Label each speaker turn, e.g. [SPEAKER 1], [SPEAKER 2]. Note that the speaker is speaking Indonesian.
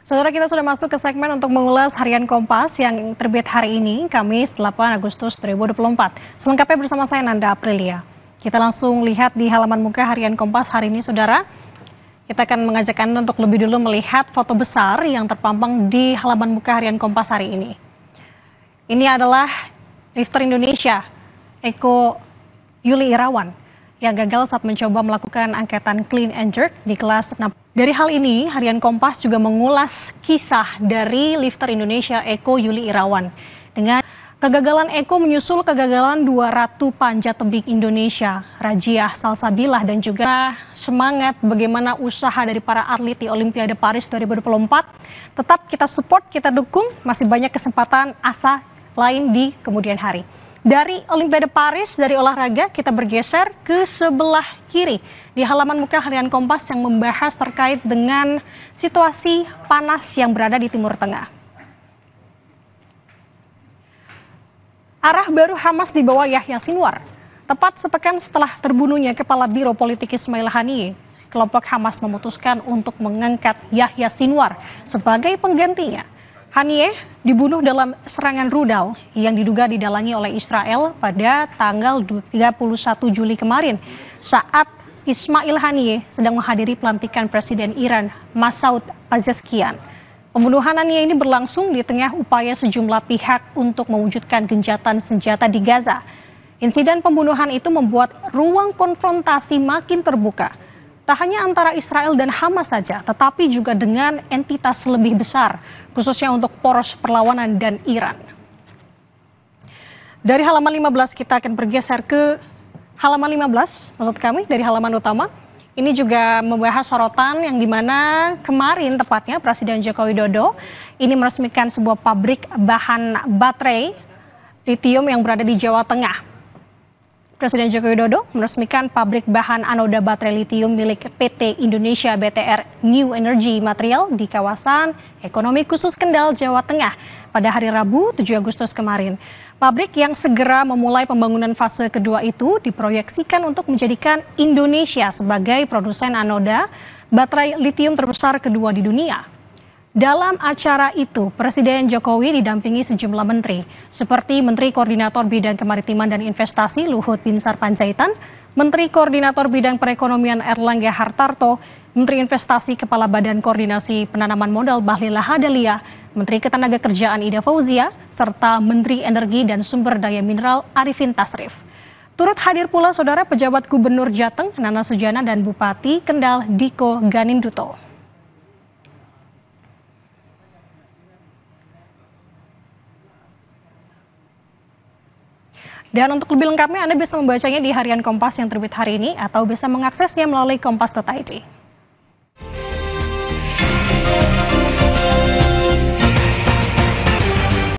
[SPEAKER 1] Saudara, kita sudah masuk ke segmen untuk mengulas Harian Kompas yang terbit hari ini, Kamis 8 Agustus 2024. Selengkapnya bersama saya Nanda Aprilia. Kita langsung lihat di halaman muka Harian Kompas hari ini, Saudara. Kita akan mengajak Anda untuk lebih dulu melihat foto besar yang terpampang di halaman muka Harian Kompas hari ini. Ini adalah lifter Indonesia, Eko Yuli Irawan, yang gagal saat mencoba melakukan angkatan clean and jerk di kelas 6. Dari hal ini, Harian Kompas juga mengulas kisah dari lifter Indonesia Eko Yuli Irawan. Dengan kegagalan Eko menyusul kegagalan 2 ratu panjat tebing Indonesia, Rajiah Salsabilah, dan juga semangat bagaimana usaha dari para atlet di Olimpiade Paris 2024. Tetap kita support, kita dukung, masih banyak kesempatan asa lain di kemudian hari. Dari Olimpiade Paris, dari olahraga, kita bergeser ke sebelah kiri di halaman muka Harian Kompas yang membahas terkait dengan situasi panas yang berada di Timur Tengah. Arah baru Hamas di bawah Yahya Sinwar. Tepat sepekan setelah terbunuhnya Kepala Biro Politik Ismail Haniyeh, kelompok Hamas memutuskan untuk mengangkat Yahya Sinwar sebagai penggantinya. Haniyeh dibunuh dalam serangan rudal yang diduga didalangi oleh Israel pada tanggal 31 Juli kemarin saat Ismail Haniyeh sedang menghadiri pelantikan Presiden Iran Masoud Pezeshkian. Pembunuhan Haniyeh ini berlangsung di tengah upaya sejumlah pihak untuk mewujudkan gencatan senjata di Gaza. Insiden pembunuhan itu membuat ruang konfrontasi makin terbuka. Tak hanya antara Israel dan Hamas saja, tetapi juga dengan entitas lebih besar, khususnya untuk poros perlawanan dan Iran. Dari halaman 15 kita akan bergeser ke halaman 15, maksud kami dari halaman utama. Ini juga membahas sorotan yang dimana kemarin tepatnya Presiden Joko Widodo ini meresmikan sebuah pabrik bahan baterai litium yang berada di Jawa Tengah. Presiden Joko Widodo meresmikan pabrik bahan anoda baterai litium milik PT Indonesia BTR New Energy Material di kawasan ekonomi khusus Kendal, Jawa Tengah pada hari Rabu 7 Agustus kemarin. Pabrik yang segera memulai pembangunan fase kedua itu diproyeksikan untuk menjadikan Indonesia sebagai produsen anoda baterai litium terbesar kedua di dunia. Dalam acara itu, Presiden Jokowi didampingi sejumlah menteri, seperti Menteri Koordinator Bidang Kemaritiman dan Investasi Luhut Binsar Panjaitan, Menteri Koordinator Bidang Perekonomian Erlangga Hartarto, Menteri Investasi Kepala Badan Koordinasi Penanaman Modal Bahlil Lahadalia, Menteri Ketenagakerjaan Ida Fauzia, serta Menteri Energi dan Sumber Daya Mineral Arifin Tasrif. Turut hadir pula Saudara Pejabat Gubernur Jateng Nana Sujana dan Bupati Kendal Diko Ganinduto. Dan untuk lebih lengkapnya Anda bisa membacanya di Harian Kompas yang terbit hari ini atau bisa mengaksesnya melalui kompas.id.